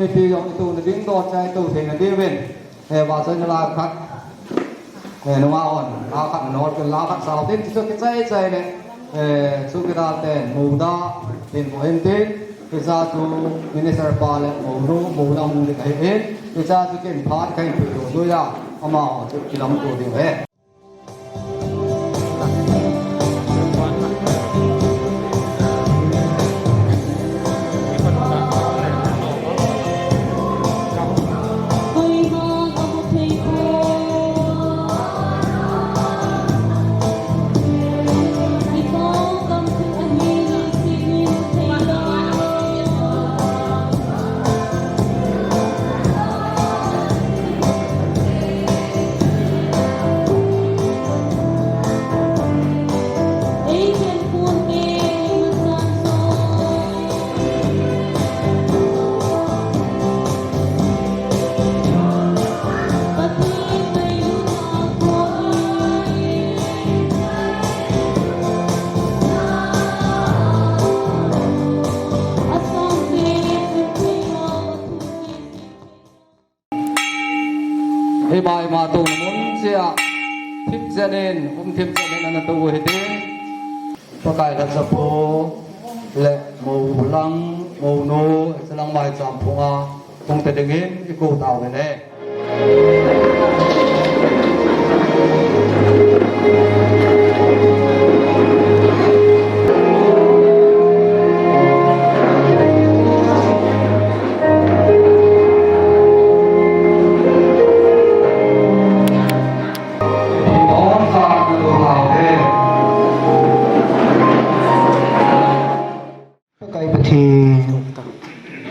committee ông tu là đứng đo trái tu thì là đi bên và cho nên là khác nó mà on áo khác nó cái lá khác sao thế cho cái trái này số cái đó tên mù đa tên của em tên cái ra cho minister pa là mù đa mù cái hết cái ra cho cái phát cái rồi à mà cho cái làm tu thì vậy bài mà tụ muốn chia tiếp gia đình cũng tiếp gia đình là tụ hết đi có cái là sập phố lệ màu lăng màu nô sẽ làm bài chạm phong à không thể đừng hết cái cổ tàu này đây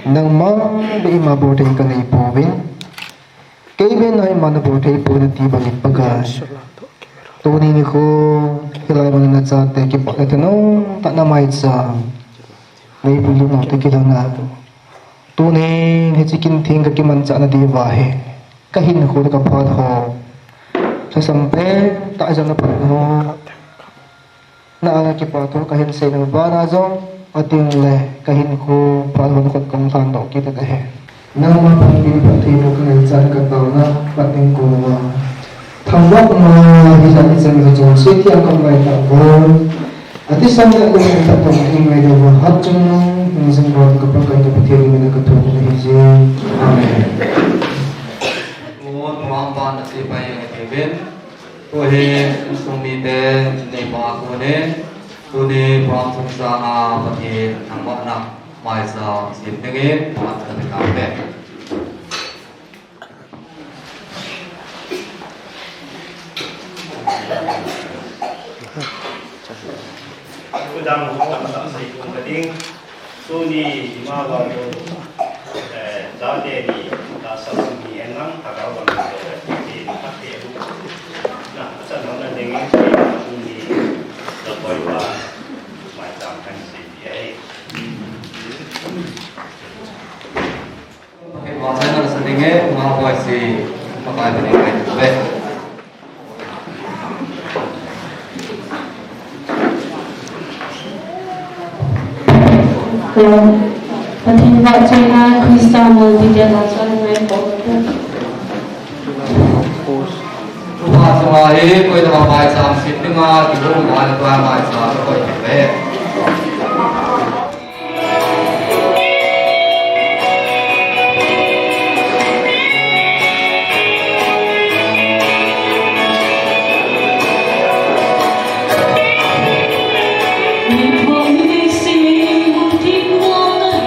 nang ma be ma bote ka nei povin ke ben ai man bote pun ti bang paga to ni ko hilai man na cha te ki pa te no ta na mai cha nei bu lu no te ki na to ne he chikin thing ka ki man cha na di wa he ka hin ko ka phat ho sa sampe ta jang na pa no na ana ki pa to ka hin se na ba na zo ating le kahin ko palon ko kang thando kita he nang ma pangin pati mo kan chan ka taw na pating ko wa thambak ma hi sa ni sang jo sui ti ang mai ta bon ati sang ya ko ta to ni mai de wa hat chung ni sang ro ka pa ka ta thi ni na ka to ni ji amen ngôn hoàng ban là si bay cái bên tôi he sung mi te nei ba ko ne tôi đi from sung sa a vật thể thằng bọn nặng ngoài giờ dịp tiếng ấy và thật là cảm về tôi đang không làm sao xây dựng cái tiếng tôi đi mà vào giáo đề đi là sau khi anh nắng thằng nào còn thì phát triển nè sau đó là tiếng ấy tôi đi rồi quay qua mai tạm thành gì vậy cái bọn saya là sering ấy mà gọi gì mà bài về cái về và thì vợ chồng là Christian thì dia là cho người có Tuhan selahi koi dalam bài sam sit dengar di rumah ada Tuhan bài sam koi về Hãy subscribe cho kênh Ghiền Mì Gõ để không bỏ lỡ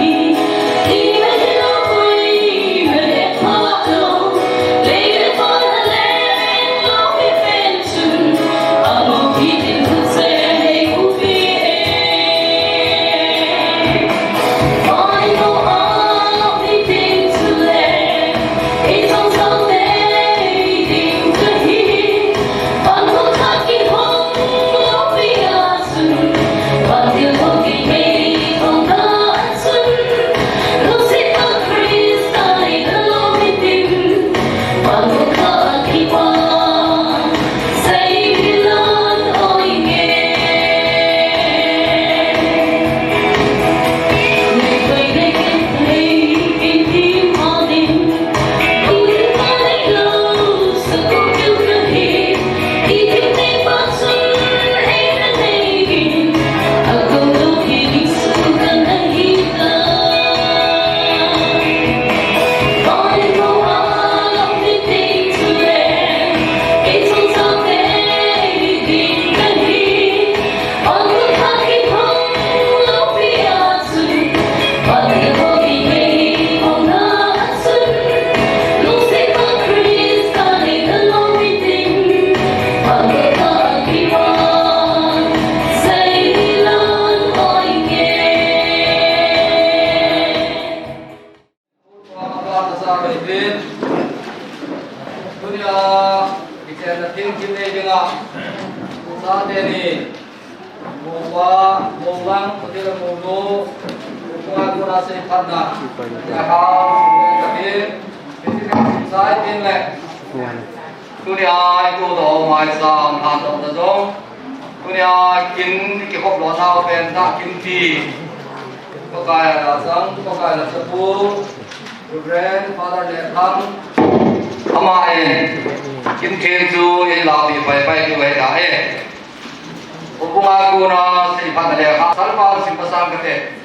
ding kim nei dinga sa te ni mo wa mo lang ko te mo do ko ga ko na se phatna ya ha ta ke sai tin le tu ni ai tu do mai sang han do da dong tu ni ai kin ki hop lo nao pen ta kin ti có cái là sống có cái là sắp phu grandfather để thăm ama kim thiên chu ấy là bị phải phải như vậy đấy cũng aku na si pada dia salman simpasang kete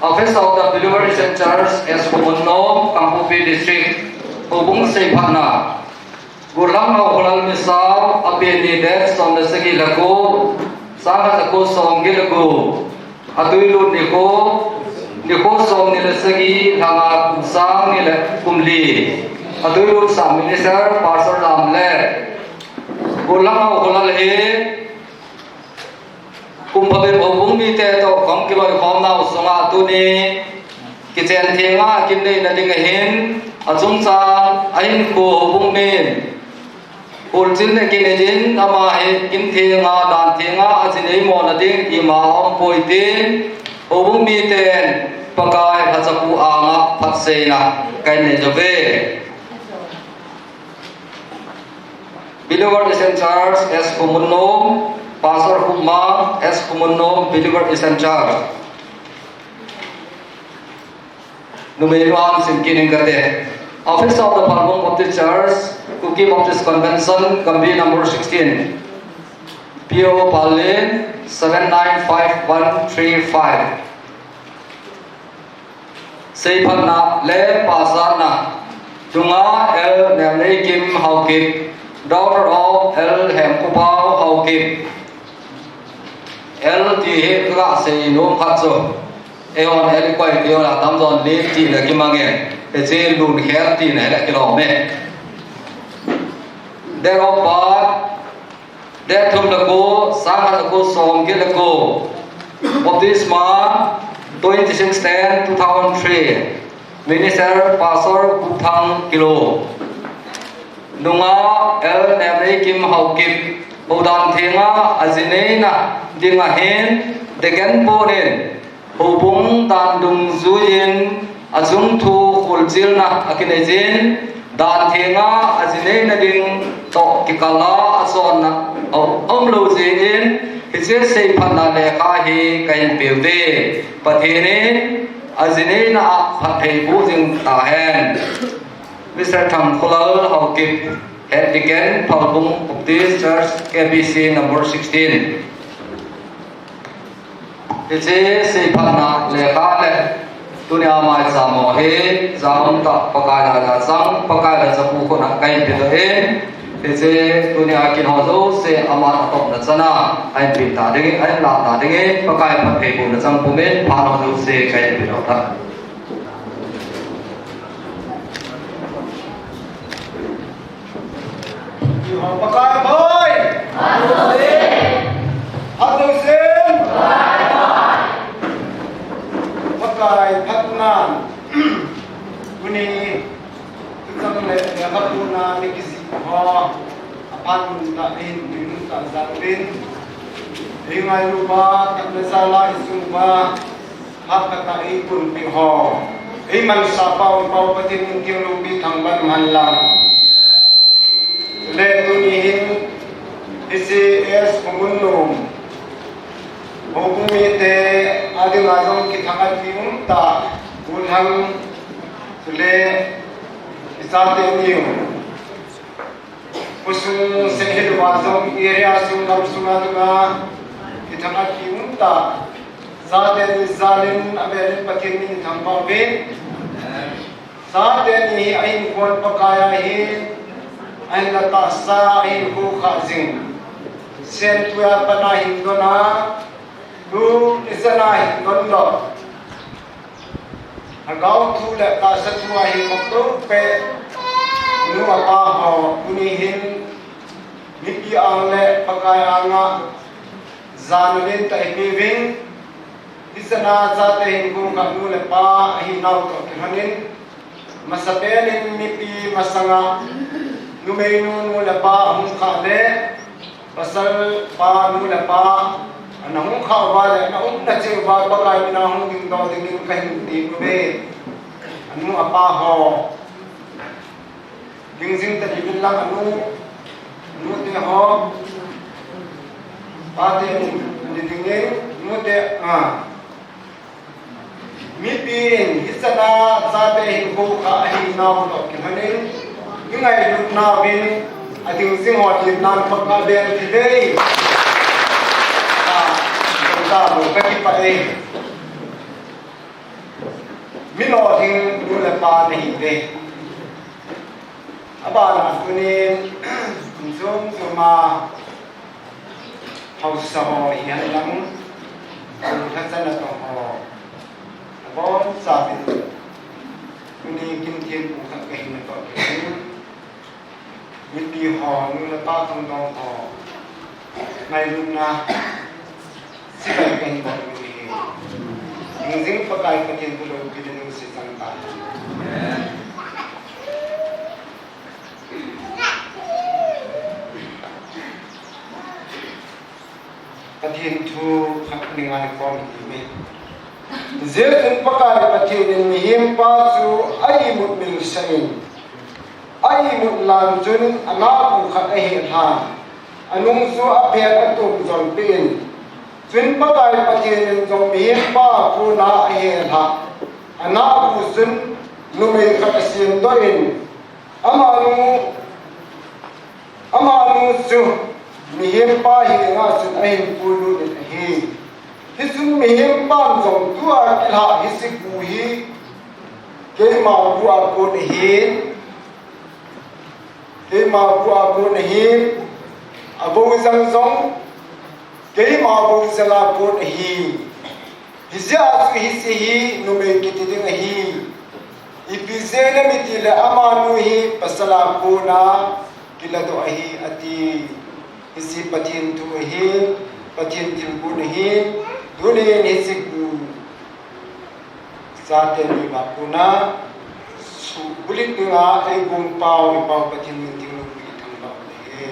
office of the delivery centers as Kumunno Kampupi district hubung si pada gulang awal misal api ni dek som segi lagu sangat aku som gilagu atui lut ni ko som ni segi hanga sang ni le kumli atui lut sam minister pastor lam le gulang awal he kumpabir hubung mi te to kom kiloi khom na usonga tu ni kichen thenga kin nei na ding hin achung cha ain ko hubung min ulchin ne kin ejin ama he kin thenga dan thenga achinei mo na ding ima om poitin hubung mi ten pakai hachapu anga phatseina kai ne jove Believer is in charge as Kumunno Pastor Humma as Kumunno believer is in charge. Numeriwan simkining kate. Office of the Palbong Baptist Church, Kuki Baptist Convention, Kambi number 16. PO Palin 795135. Seipana le pasana. Tunga el Nemlei Kim Haukip, daughter of El Hemkupao Haukip. El ti he ka se no khatso eon el kwai tio la tam zon le ti la kimange e che lun her ti na la kilo me there of part there thum la ko sang la ko som ke la ko of this month 26/10/2003 minister pastor Kuthang kilo nunga el nemre kim haukip Udan thenga azinena dinga hen degen ponen hubung dan dung zuyin azung thu khulzilna akinejin dan thenga azinena ding to kikala asonna omlo zin hije sei phanna le kha hi kain pevde pathene azinena phathei bu jing ta hen Mr. Tham Khulal Haukip Head Deacon Palbong Baptist Church KBC number 16. Ije se phana le kha le dunia mai samo he zaun ta pakaya la sang pakaya chapu ko na kai pe do he ije dunia kin ho zo se ama top na chana ai pe ta de ai la ta de pakaya phat pe ko na sang pu men phano zo se kai pe do ta Pakai boy. Adusin. Pakai patunan. Buni kita melihat patunan ni kisi. Apan tak in tak zarin. Ingai lupa tak bersalah isumba. Hak kata ikun piho. Iman sapau pau patin mungkin lubi tangban malam. Le tunihin isi es Kumunno hubung ite adi ngazong kithangat kiunta ulhang le isate niu usung senhil wazong area sung sunga dunga kithangat kiunta zate zalin aberin pakin thangba be zate ni ain kon pakaya hi anh là ta sa in khu khả dinh sen tuya pana hindona lu isana hindon lo agau thu la ta sa tuya hin mokto pe nu apa ho kuni hin niki ang le pakai anga zanulin ta ipiving isana za te hin khu ka nu le pa hi nau to hanin masapen nipi masanga Numainun mo laba khale pasal pa nu la pa na hung kha wa le na na che wa ba kai na hung ding do ding kai ti ku be anu apa ho ding jing ta di bin lang anu nu te ho pa te ni ding ne nu te mi pin hisana sa te hin ko kha hi na do ki hanin ni ngai lu na bin I think sing hot in nan pakka den today ta bo ka ki pa e mi no thing nu la pa nahi de aba na kuni zum zuma hausa ho yan lang ta sana to ho bon sa bin kuni kim thiên ku kha ke na to mình đi họ như là ta không đâu họ ngày luôn na sẽ phải cảnh báo mình nhưng riêng phải cái chuyện của mình thì nó sẽ tăng tăng cái chuyện thu khắc mình ăn con thì mình dễ cũng phải cái chuyện hiếm ba chú ai một mình say ai một lần chun anh aku khát ai ha anung su apel atum zon pin chun pakai patien zon mihin pa ku na ai ha anh aku chun lumei khat asin doin amanu su mihin pa hi nga chun ai pulu de hi hisun mihin pa zon tua kilha hisiku hi ke ma bu aku de hi cái mà cô này abu zang zong cái mà abu zang cô này hi giờ hi si hi nu me kiti ding hi ipize na mitila amanu hi pasala ko na kila do hi ati isi patin tu hi patin til ko hi dune ni siku sa te ni ba ko na bulit nga ay gumpaw ipaw patin ng tingog itang bauli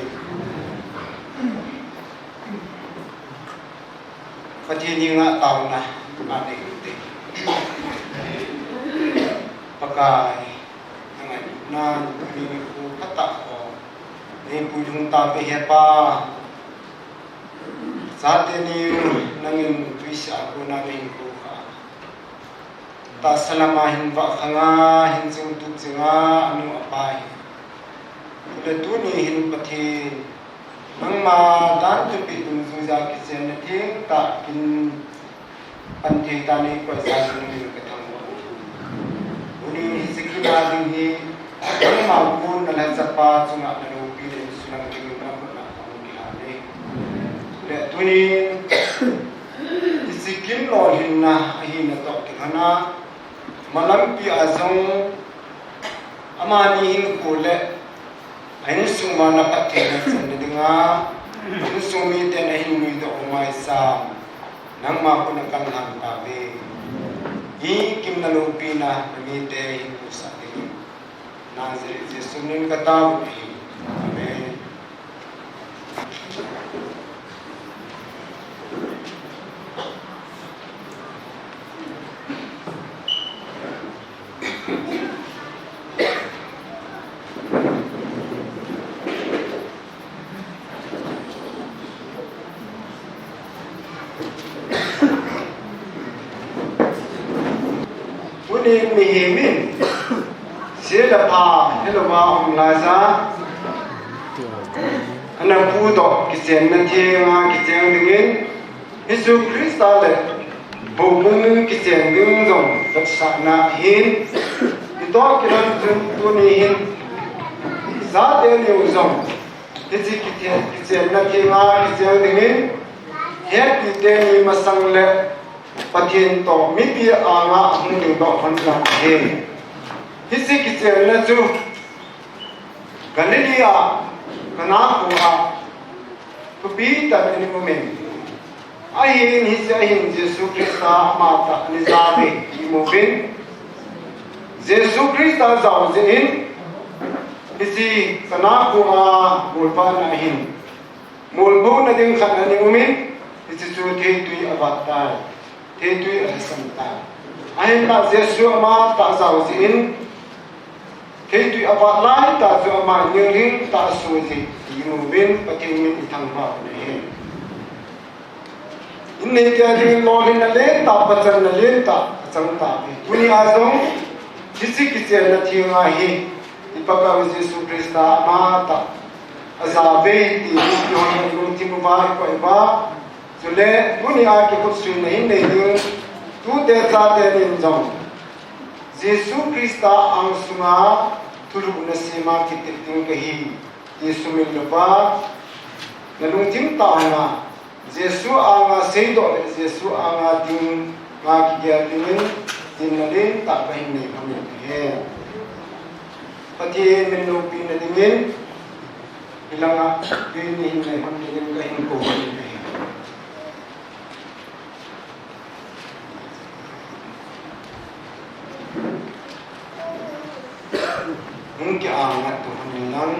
patin nga tao na manay uti pagkay na hindi ko kata ko hindi po yung tabi hepa sa atin yung nanging twist ako namin ko ta salamahin ba ka nga hinsung tutsi nga ano apay ula tuni hin patin nang madan tupi tung suza kisen na ting ta kin pantay tani kwa sa nangin katangwa uli hisiki na ding hi ang mabun na sa pa sunga na lupi na sunang tingin na mga pangulihani ula tuni hisikin lohin na ahin na to tingana malampi azong amani kule ayin suma na patena sandinga ayin sumi ten ayin muido umay sa nang mako ng kanghang tabi i kim na lupi na namite ayin po sa atin nazir jesunin kataw amen mihimin sila pa helwa om laza ana pudo kisen na tienga kisen dingin Yesu Krista le bobung kisen ding zong saksa na hin ito kiran tunihin sa te ni uzong kisen na tienga kisen dingin het te ni masang le patien to mi pi anga hung ni do phon la he hisi ki che na chu Galilea kana ko ha to pi ta ni moment ai ni se ai Jesus Krista mata ni zabe i movin Jesus Krista zao zin isi sana ko mulpa na hin mulbu na ding khat na ding umin isi su the tui avatar the tui asanta ahin ta jesu ama ta sau sin the tui avatar ta su ama nyering ta su ji yubin patin min ithang ma ne inne kya ding lolin na le ta pachan na le ta chang ta tuni azong kisi kisi na thianga hi ipaka Yesu Krista mata azabe ti yon yung timu ba ko iba sule muni a ki kutsu na hindi yung tu de sa de rin jong Yesu Krista ang sunga tulog na sima kititing kahi Yesu milba nalung tim ta na Yesu ang seido Yesu ang ding nga kigya dingin dinalin ta kahin ni kami he pati menu pina dingin ilang pinihin na yung dingin kahin ko mungkin angat Tuhan bilang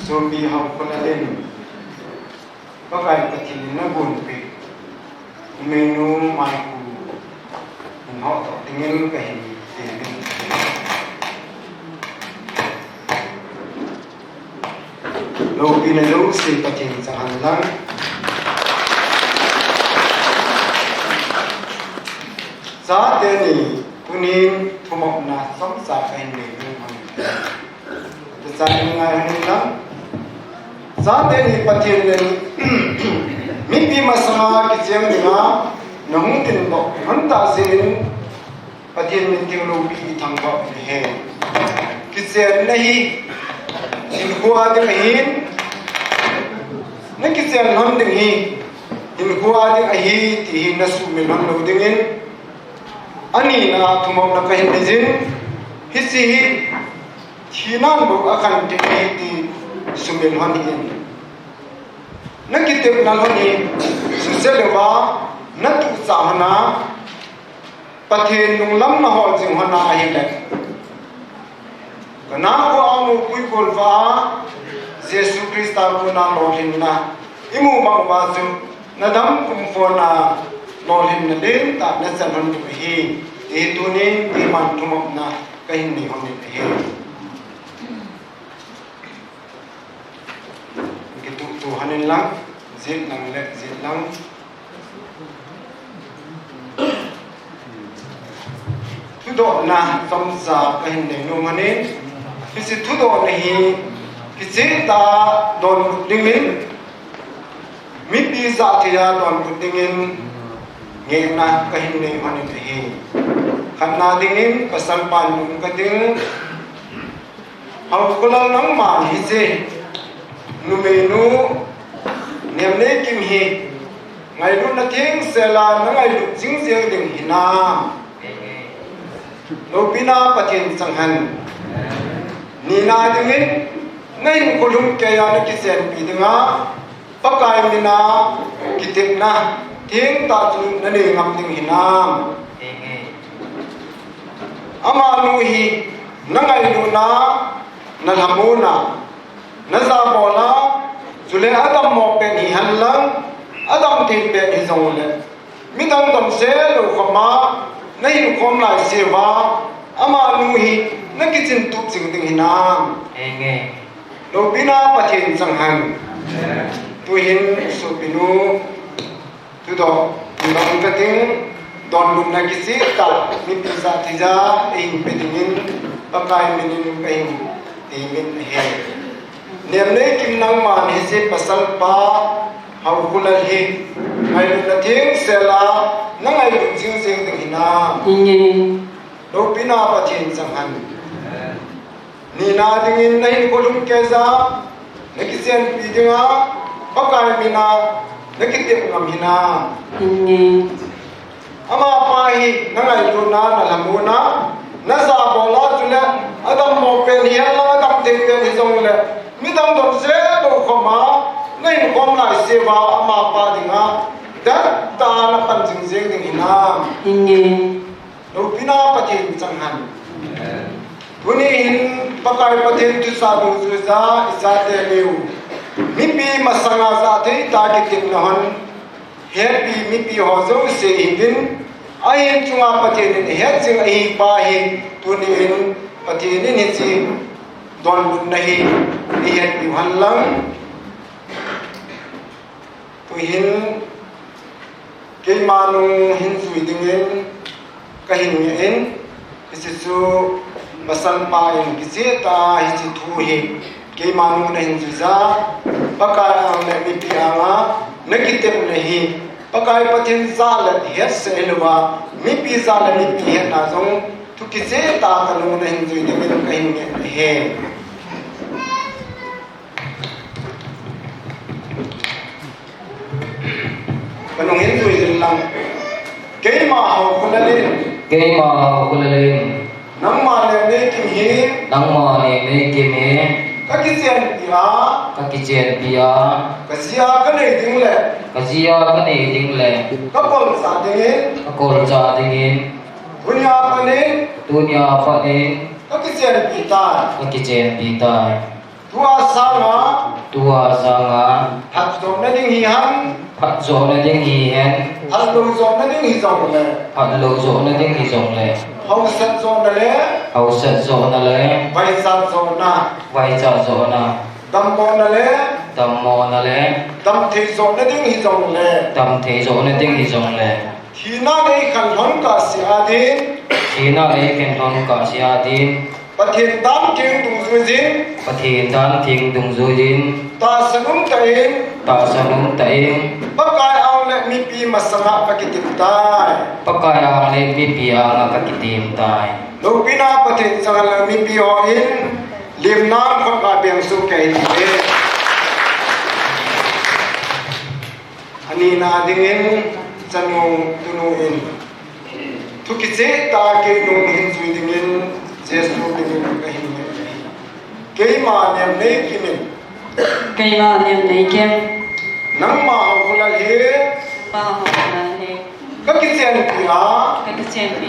so bihau kolalin bagai kecil na bunpi menu maiku mau tak tinggal kahin lo pina lo si kecil sangat lang saat ini kuning tumok na samsa kahin ni saat ngai lang saat ini patin mimpi masama kicem dengan namun tinbo hanta sin patin minting lobi thangba he kicem nahi inhuwa de hin na kicem ham de hi inhuwa de hi ti nasu milon lo dingin ani na thumok na kahin dejin hisi hi thinan bo akan te ti sumil hanin nakitip nalhoni suselewa natu sahana pathin nunglam na hol jing hona ahile kana ko amu pui kolva Yesu Krista ko na lolin na imu bangwa su nadam kumfona lolin na din ta na sanon hi e tunin ti man tumok na kahin ni honi hi Tuhanin lang, zit lang let zit lang. Tudo na samsa kahin ding numanin. Kasi tudo nahi kasi ta don dingin. Miti sa tiya don dingin ngayon na kahin ding manin nahi. Kana dingin pasalpan yung kading hawkulan ng mahisi. Numenu nemne kim hi ngai lu na thing sela na ngai lu jing jing ding hina lo pina pathin sanghan ni na dingin ngai ko lum ke ya na ki sen pi dinga pakai mina kitik na thing ta chu na ne ngam ding hina ama nu hi na ngai lu na na thamuna Nasa bola, sule adam mo pen hihanlang, adam tin pen hizongule. Mitang tamse lo kama, nahin kom lai sewa, ama nuhi, nakicin tup sing ding hinam. Lo bina patin sanghan. Tuhin so pinu, tudo, ndang kating, don lum nakisi ta, mipisa tiza, ing pedingin, pakai minin kain, tingin he. Nemne kim nang man hisi pasal pa hawkulal hi ngai lu thing sela nang ngai lu jing jing ding hina do pina pathin sanghan ni na dingin nahin kolum keza nakisen pidinga pakai mina nakitip ngam hina ama pa hi nang ngai lu na lamuna nasa bola tule adam mo pen hian la adam ting pen hizong le Mitang dom se do koma, nain kom lai sewa ama pa dinga, dat ta na pan jing jing ding hinam Inge. lo pina patin chang han tuni hin pakai patin tu sa bu zu za isa te meu mi pi masanga za te ta ki tin na han happy mi pi ho zo se hin ai chunga patin ni he jing ai pa hin tuni hin patin ni chi don bun nahi ni het pi han lang tu hin ke manu hin zui ding in ka hin in isisu masan pa in kisi ta hi chi thu hi ke manu na hin zui za pakai ang le mi pi anga nakitem nahi pakai patin za la het se elwa mi pi za la mi pi het na jong tu kisi ta ka nu na hin zui ding in ka hin he kanong hin zui din lang ke ma ho kunalin cái mà cô lên nang ma le ne kim hi nắng mà này mấy cái mẹ ka kisian ya các cái chuyện bia ka sia ka nei ding le cái gì cái này dính lệ ka pol sa ding các cô cha dính dunya pa ne dunia apa ni ka kisian kita các cái chuyện bita tua sa nga tua sanga hat dom na ding hi han phát gió nó dính hi hen hat lo zom na ding hi zong le phát lô gió nó dính hi rồng lệ hau sat zom na le hậu sệt gió nó lấy vai sat zom na vay cha gió nó dam mo na le tầm mò nó lấy dam the zom na ding hi zong le tầm thế gió nó dính hi rồng lệ thi na nei khan hon ka si adin khi nào ấy khen thon cả xia tin pathin tam king tu zui jin phát hiện đan thiên đồng dối din ta sanum ta in ta sanung tay pakai ang le mi pi masanga pakitim tai pakaya le mi pia nga kakitim tai lo pina pathin sangal mi pi ho in lim nam khot ka beng su kai ni e ani na ding in chanu tunu in thuki che ta ke no hin zui ding in jesu ding in ka hin ke ma nem ne kimin Cây mà niệm lấy kem. nang ma ho kula he Ba học là hệ. ka kisian pi a Cái chuyện bị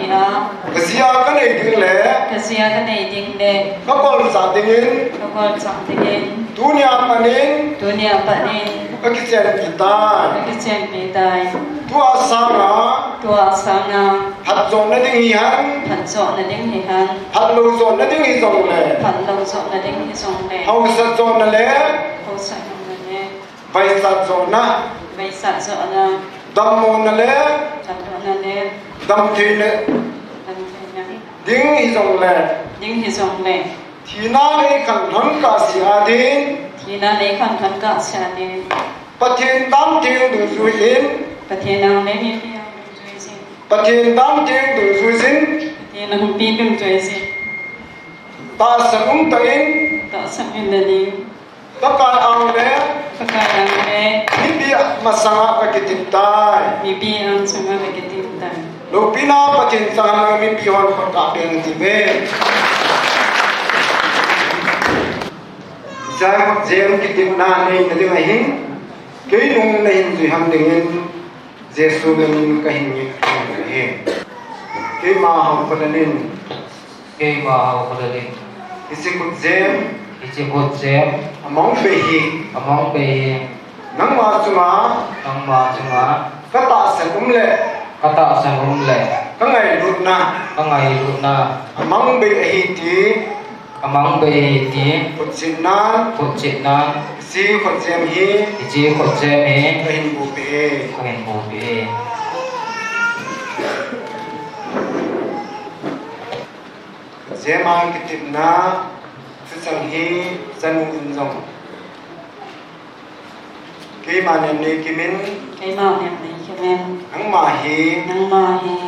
ka sia ka nei ding le cái gì cái này tiếng đề. ka pol sa ding in Nó còn chẳng tiếng. dunia panin Dunia bạn nên. ka kisian pi ta Cái chuyện bị tai. tua sanga Tua sáng à. hat zon na ding hi han Phần dọn là tiếng hệ hàn. hat lo zon na ding hi zong le Phần lâu dọn là tiếng hệ dòng lệ. hau sa zon na le Hậu sạch không là nè. vai sa zon na Bây sạch dọn là. dam mo na le Chặt dọn là nè. dam thi le Làm thế nhá. ding hi zong le Tiếng hệ dòng lệ. thi na le kan hon ka si adin Thì là lấy khăn khăn cả xa nè. pathin tam ting du zui in Và thế nào lấy mi phi ông đừng chơi gì. pathin tam ting du zui sin Thì là không phi đừng chơi gì. ta sanum ta in Tạo sẵn nguyên là đi. pakai ang le Và cả đang bé. mi pi masanga pakitim tai Mi phi ông sang ngà về cái tim tài. lo pina pathin sangal mi pi hon khot ka beng ti ve sai hot jem kitim na nei na ding ai hin ke nung na hin zui ham ding in jesu ben ka hin ni he ke ma ha ko nin cái mà hậu có lên isi kut jem cái chiếc cột xem among be hi among bề nang ma chunga nang mà chung á ka ta san le các tạo sang hôm lệ ka ngai lut na các ngày lúc na among be hi ti among bề tí kut sin na cột chết na si kut jem hi cái chiếc cột xem ka ấy hin bu be các hình bồ bề Zeman kitip na sesang hi sanu inzong. Kay manem ni kimin Cái màu niệm lấy cho em. ang mahi Nang ma hè.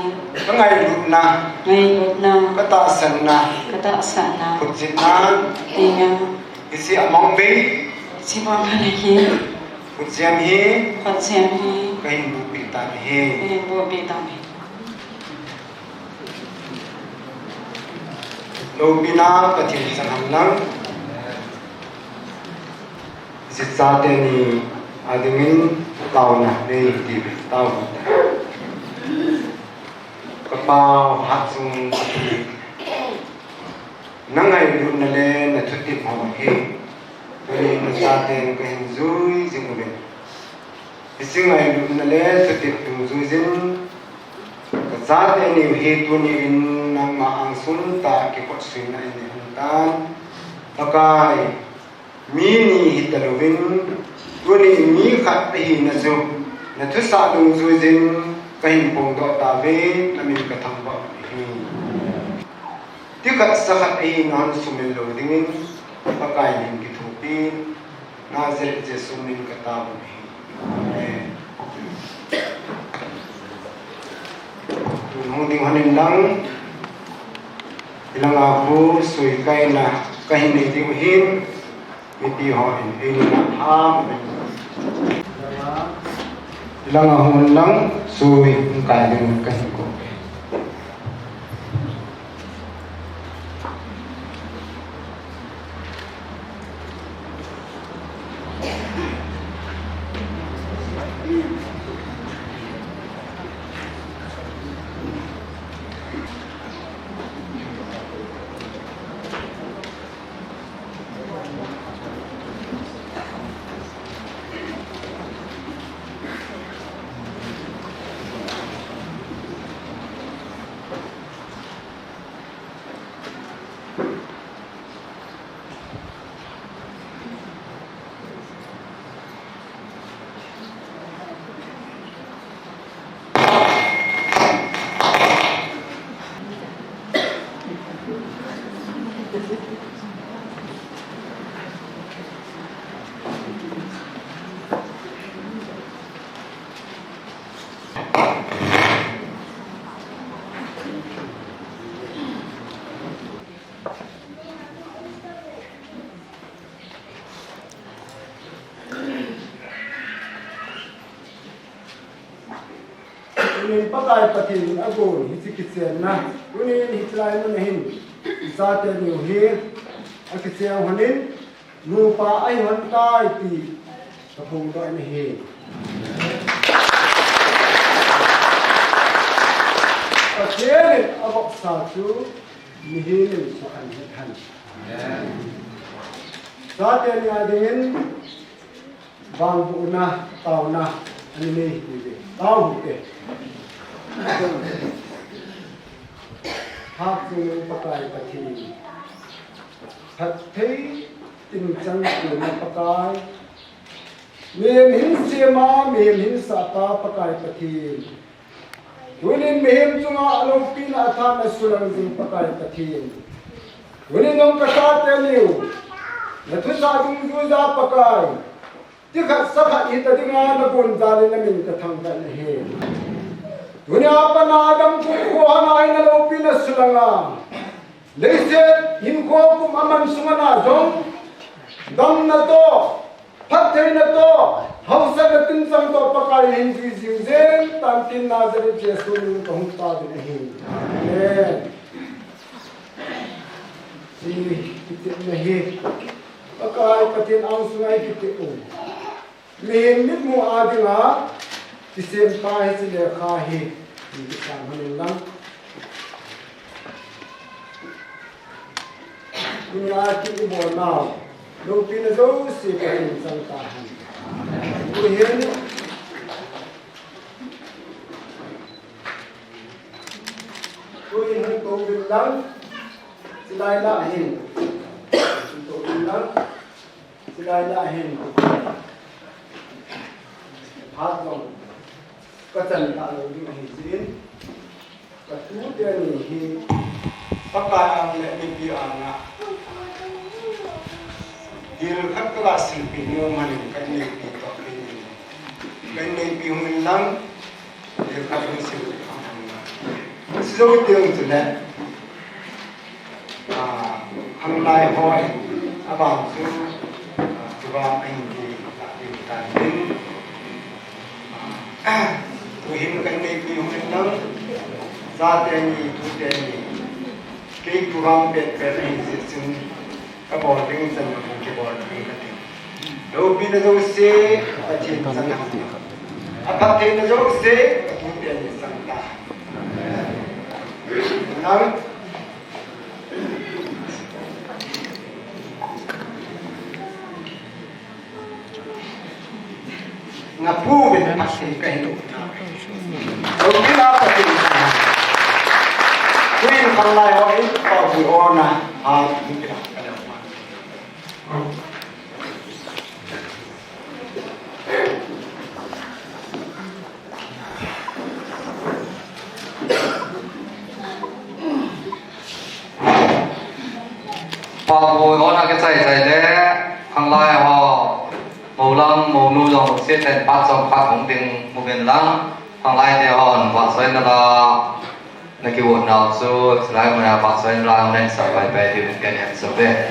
kangay lut na Ngay lúc nào. katasan na Cái tạo sẵn nào. kutsit na Thì isi among be chỉ mong là hi. kutsiam hi Phật xem hi. kahin bupitan hi. Nên bùa bị tạm hi. Lobina patin sanam nang zitsate ni adingin tauna ni tibi. tao kapao hat sung nangai du na le na thuti phom he ni na sa ten ka hin zui jing le isingai du na le thuti tu zui jin ka za te ni he tu ni in na ma ang sun ta ke ko sin na ni tan pakai mi ni hitalovin tu ni mi khat pe hi na zo na thu sa dung zui jin ka hin pong do ta ve na min ka thang ba hi tikat sahat ai nan sumil lo dingin pakai ning ki thupi na zel je sumin kata bu hi tu hong ding hanin lang ilang aku sui kai na kahin ni tiu hin mi ti ho in na ham ilang ahun lang sui kai ding kahin ko pakai patin ago hitikitsen na unin hitlai mun hin sa te ni hi akitsen hanin rupa ai han tai ti kapung do ni hi patien abok sa chu ni hi ni su kan han sa te ni adin bang bu na tau na ani ni tau ke hạt từ pakai pathi hạt thấy tình chân của nó pakai miền hin sema miền hin sata pakai pathi unin miền chunga along pin athan asulang jing pakai pathi unin nong kata teliu na thu sa dung du za pakai tikhat sakha itadinga na bun zalin na min kathang kan he dunia pana adam ku hana ina lopi na sulanga leise hinko ku maman sumana jong dam na to phathai na to hausa na tin sam to pakai hin ji jiu zen tan tin na zare je sunu ko hum ta de hi ne ji kit ne hi pakai patin ang sungai kit u min mit mu adinga kisem pa hi le kha hi ni sang hanin lang dunia ki bo na lo pin zo si ka in sang ta han ku hin to bin lang silai la hin to bin lang silai la hin hạt lòng các chân ta lâu đi hình diễn các chú tiền thì pakai ang le mi anga dil khat kala silpi ni mani kan ni pi to kan ni pi hun lang dil khat ni sil so tiang tu le hang lai hoi abang su tu ba anh đi ta đến tu him kan ni pi hun lang za te ni tu te ni cái program biệt về hình sinh các bộ tiếng dân cái bộ tiếng cái tiếng đầu tiên là đâu sẽ ở trên dân học Apat tinggal jauh se, kemudian disangka. Nang ngapu ben pasti kahidup. Kalau kita pasti Queen kalau yang itu kau diona hal itu. Họ ngồi ngó là cái chạy đấy hàng lai họ màu lăng màu nu dòng một xiết đèn bắt trong phátของtiếng một miền lăng hàng lai thì họ bắt xoay là cái buồn nào số lại mà bắt xoay là nên sợ phải về thì mình cái nhận sợ về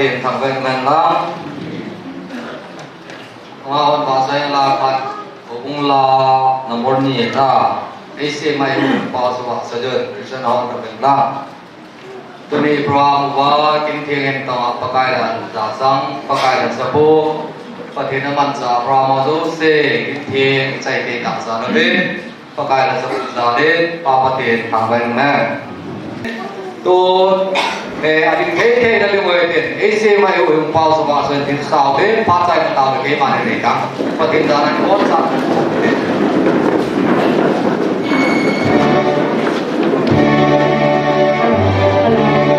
hiện thẳng về mình lắm ngon và saya lakukan hubung la nomor ni ta isi mai pas wa saja Kristen orang terbenglah tuni pram wa kim thieng ta pakai dan dasang pakai dan sabu pathina man sa pram zo se kim thieng chai te ta sa ne pakai dan sabu da de pa pathen thang về na to adik thế là liên quan đến AC mai dùng bao số bao số tiền sao đến phát tài tạo được cái màn này cả và tiền ra này có sao Hello.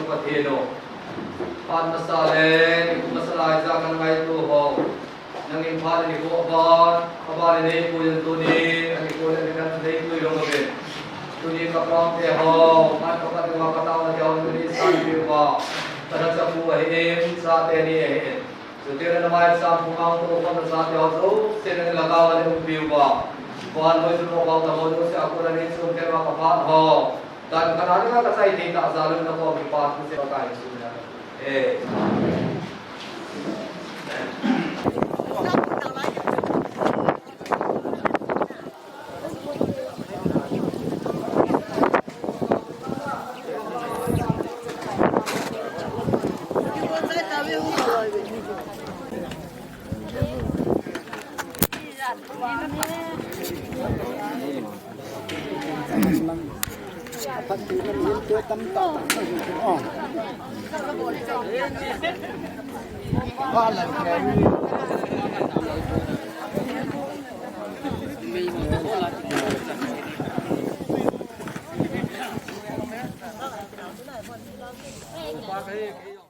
pathino pan masale ni masalai za kan ngai tu ho nang in pha ni ko ba ni nei pu yen tu ni ani ko le kan nei tu ro be tu ni ka prom te ho man ko ka wa ka taw na jaw ni san bi wa ta sa pu ai em sa te ni e so te na mai sa pu ma to ko na sa jaw so se na la ka wa le bi wa wan lo su ko ba ta ho so se a ko la ni so te wa ka pha ho dan kan ani ka sai ni ta zalun na ko bi pa tu se ka ai su na Ba cái